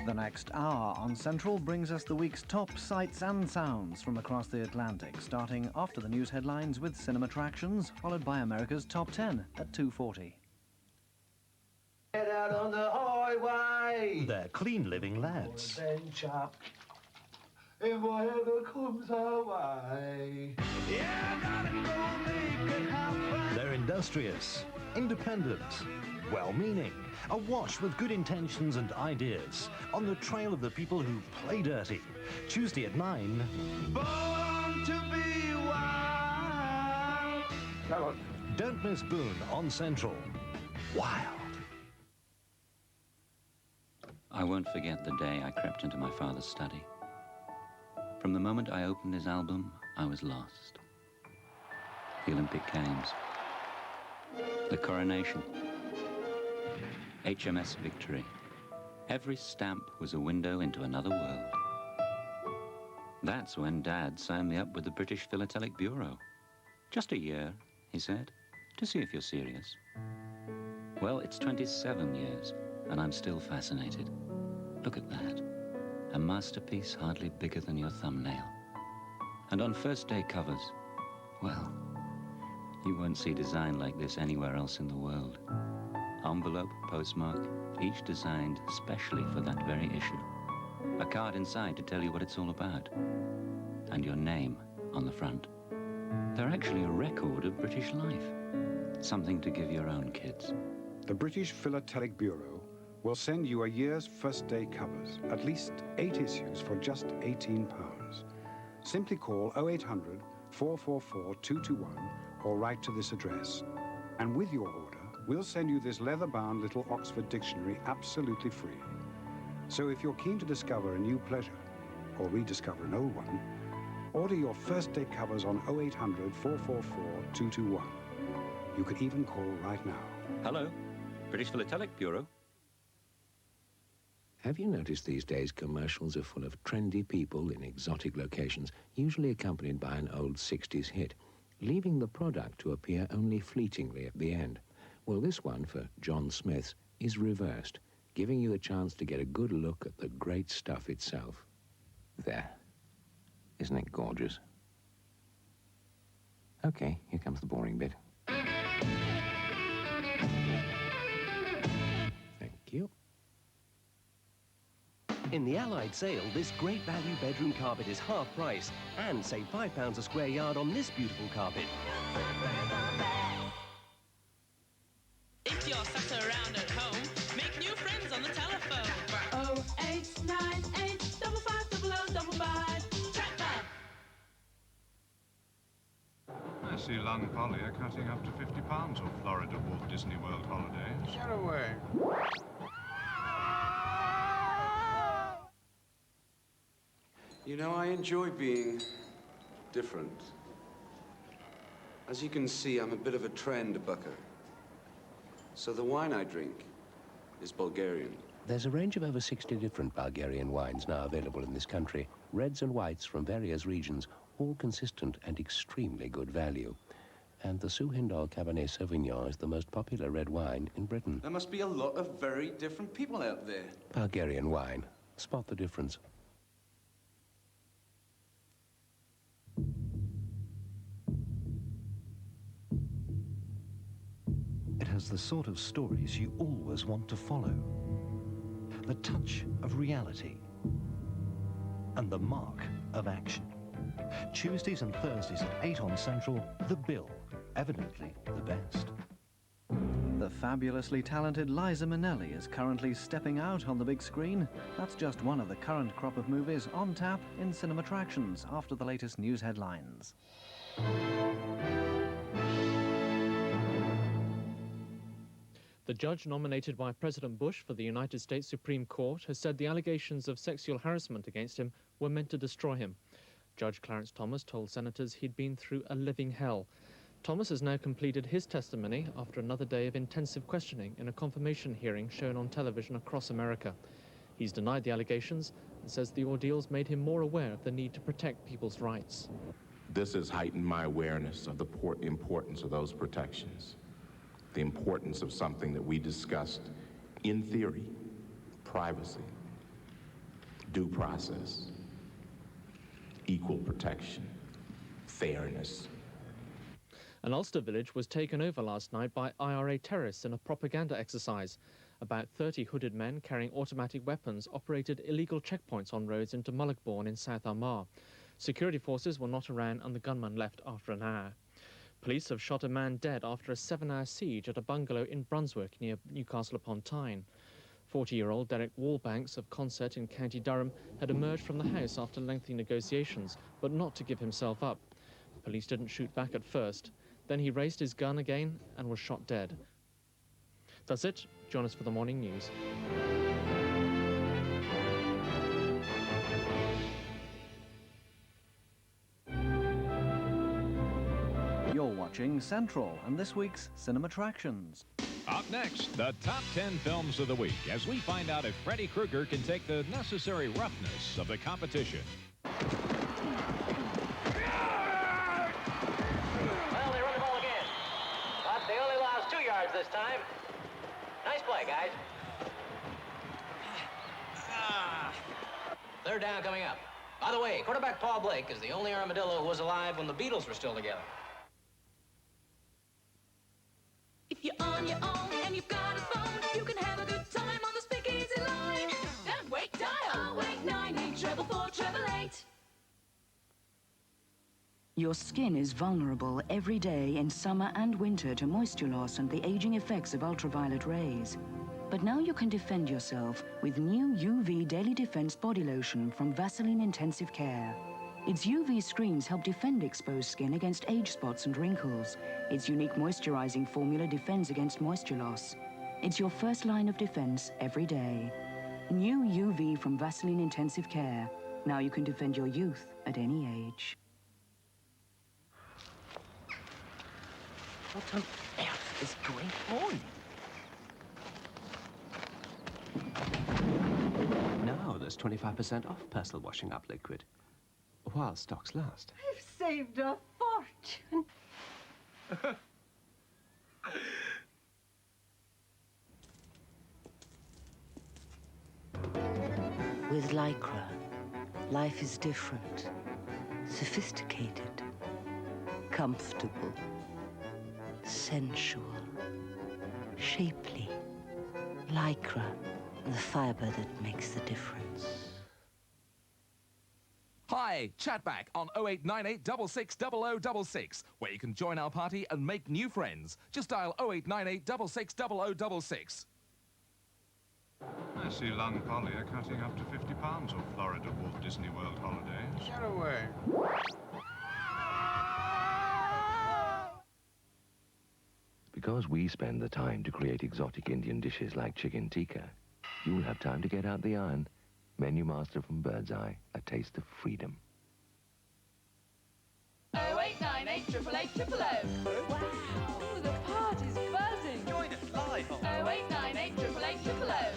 The next hour on Central brings us the week's top sights and sounds from across the Atlantic, starting after the news headlines with Cinemattractions, followed by America's Top 10 at 2:40. Get out on the highway! They're clean-living lads. Adventure, if whatever comes our way. Yeah, darling, go make it happen. They're industrious, independent, well-meaning, awash with good intentions and ideas, on the trail of the people who play dirty. Tuesday at 9. Born to be wild. Come on. Don't miss Boon on Central. Wild. I won't forget the day I crept into my father's study. From the moment I opened his album, I was lost. The Olympic Games, the coronation, HMS Victory. Every stamp was a window into another world. That's when Dad signed me up with the British Philatelic Bureau. Just a year, he said, to see if you're serious. Well, it's 27 years, and I'm still fascinated. Look at that. A masterpiece hardly bigger than your thumbnail. And on first day covers, well, you won't see design like this anywhere else in the world. Envelope, postmark, each designed specially for that very issue. A card inside to tell you what it's all about. And your name on the front. They're actually a record of British life. Something to give your own kids. The British Philatelic Bureau will send you a year's first day covers, at least 8 issues for just £18. Simply call 0800 444 221 or write to this address. And with your order, we'll send you this leather-bound little Oxford dictionary absolutely free. So if you're keen to discover a new pleasure or rediscover an old one, order your first day covers on 0800 444 221. You could even call right now. Hello, British Philatelic Bureau. Have you noticed these days commercials are full of trendy people in exotic locations, usually accompanied by an old 60s hit, leaving the product to appear only fleetingly at the end? Well, this one for John Smith's is reversed, giving you a chance to get a good look at the great stuff itself. There. Isn't it gorgeous? Okay, here comes the boring bit. Thank you. In the Allied sale, this great value bedroom carpet is half price, and save £5 a square yard on this beautiful carpet. If you're sat around at home, make new friends on the telephone. 0898 550055. Chatback. I see Lunn Poly are cutting up to £50 off Florida Walt Disney World holidays. Get away. You know, I enjoy being different. As you can see, I'm a bit of a trend bucker. So the wine I drink is Bulgarian. There's a range of over 60 different Bulgarian wines now available in this country, reds and whites from various regions, all consistent and extremely good value. And the Suhindol Cabernet Sauvignon is the most popular red wine in Britain. There must be a lot of very different people out there. Bulgarian wine. Spot the difference. It has the sort of stories you always want to follow. The touch of reality. And the mark of action. Tuesdays and Thursdays at 8 on Central, The Bill. Evidently the best. The fabulously talented Liza Minnelli is currently stepping out on the big screen. That's just one of the current crop of movies on tap in Cinemattractions after the latest news headlines. The judge nominated by President Bush for the United States Supreme Court has said the allegations of sexual harassment against him were meant to destroy him. Judge Clarence Thomas told senators he'd been through a living hell. Thomas has now completed his testimony after another day of intensive questioning in a confirmation hearing shown on television across America. He's denied the allegations and says the ordeals made him more aware of the need to protect people's rights. This has heightened my awareness of the importance of those protections. The importance of something that we discussed in theory, privacy, due process, equal protection, fairness. An Ulster village was taken over last night by IRA terrorists in a propaganda exercise. About 30 hooded men carrying automatic weapons operated illegal checkpoints on roads into Mullaghbourne in South Armagh. Security forces were not around and the gunman left after an hour. Police have shot a man dead after a 7-hour siege at a bungalow in Brunswick near Newcastle upon Tyne. 40-year-old Derek Wallbanks of Consett in County Durham had emerged from the house after lengthy negotiations, but not to give himself up. Police didn't shoot back at first. Then he raised his gun again and was shot dead. That's it. Join us for the morning news. You're watching Central and this week's Cinemattractions. Up next, the top 10 films of the week as we find out if Freddy Krueger can take the necessary roughness of the competition. Well, they run the ball again, but they only lost 2 yards this time. Nice play, guys. Third down coming up. By the way, quarterback Paul Blake is the only armadillo who was alive when the Beatles were still together. If you're on your own and you've got a phone, you can have a good time on the Speakeasy line. Don't wait, dial 0898 444 888. Your skin is vulnerable every day in summer and winter to moisture loss and the aging effects of ultraviolet rays. But now you can defend yourself with new UV Daily Defense Body Lotion from Vaseline Intensive Care. Its UV screens help defend exposed skin against age spots and wrinkles. Its unique moisturizing formula defends against moisture loss. It's your first line of defense every day. New UV from Vaseline Intensive Care. Now you can defend your youth at any age. What on earth is going on? Now there's 25% off Persil washing up liquid, while stocks last. I've saved a fortune. With Lycra, life is different, sophisticated, comfortable, sensual, shapely. Lycra, the fiber that makes the difference. Hi, Chatback on 0898 660066, where you can join our party and make new friends. Just dial 0898 660066. I see Lunn Poly are cutting up to £50 off Florida Walt Disney World holidays. Get away. Because we spend the time to create exotic Indian dishes like chicken tikka, you'll have time to get out the iron. Menu Master from Birdseye, a taste of freedom. 0898 888 Wow, the party's buzzing. Join us live on 0898 888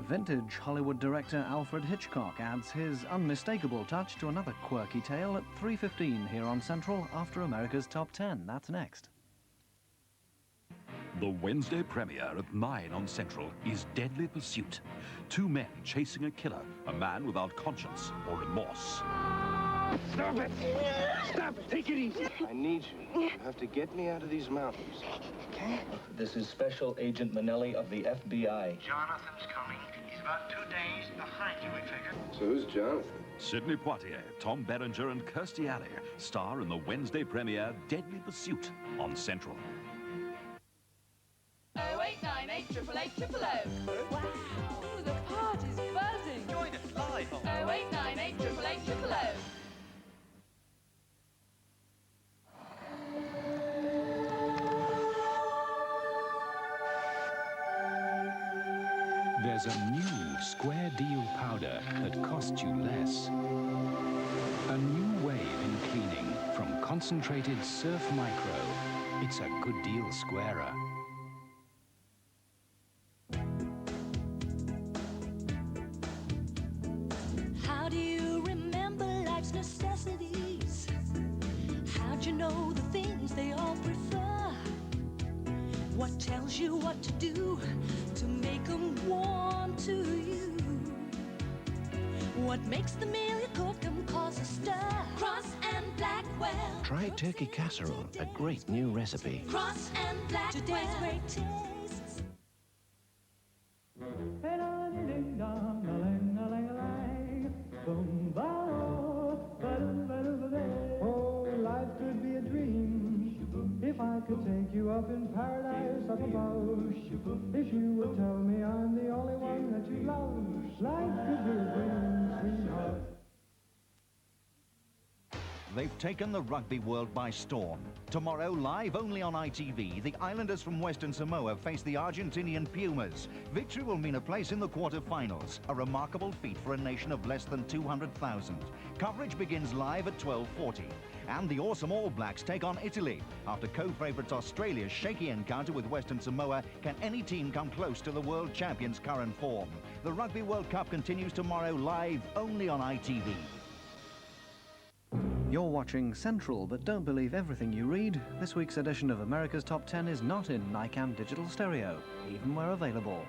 Vintage Hollywood director Alfred Hitchcock adds his unmistakable touch to another quirky tale at 3:15 here on Central after America's Top 10. That's next. The Wednesday premiere at 9 on Central is Deadly Pursuit. 2 men chasing a killer, a man without conscience or remorse. Stop it! Stop it! Take it easy. I need you. You have to get me out of these mountains. Okay? This is Special Agent Manelli of the FBI. Jonathan's coming. He's about 2 days behind you, we figure. So who's Jonathan? Sidney Poitier, Tom Berenger and Kirstie Alley star in the Wednesday premiere Deadly Pursuit on Central. 0898 888 Wow, the party's buzzing. Join us live on 0898 888 There's a new Square Deal powder that costs you less. A new wave in cleaning from concentrated Surf Micro. It's a good deal squarer. How do you remember life's necessities? How'd you know the things they all prefer? What tells you what to do to make them warm to you? What makes the meal you cook them cause a stir? Crosse and Blackwell. Try turkey casserole, a great new recipe. Crosse and Blackwell. Today's great tastes. Oh, life could be a dream if I could take you up in paradise up above. If you would tell me I'm the only one that you love, life could be a dream, sweetheart. They've taken the rugby world by storm. Tomorrow, live only on ITV, the Islanders from Western Samoa face the Argentinian Pumas. Victory will mean a place in the quarter-finals, a remarkable feat for a nation of less than 200,000. Coverage begins live at 12:40. And the awesome All Blacks take on Italy. After co-favourites Australia's shaky encounter with Western Samoa, can any team come close to the world champions' current form? The Rugby World Cup continues tomorrow, live only on ITV. You're watching Central, but don't believe everything you read. This week's edition of America's Top 10 is not in NICAM digital stereo, even where available.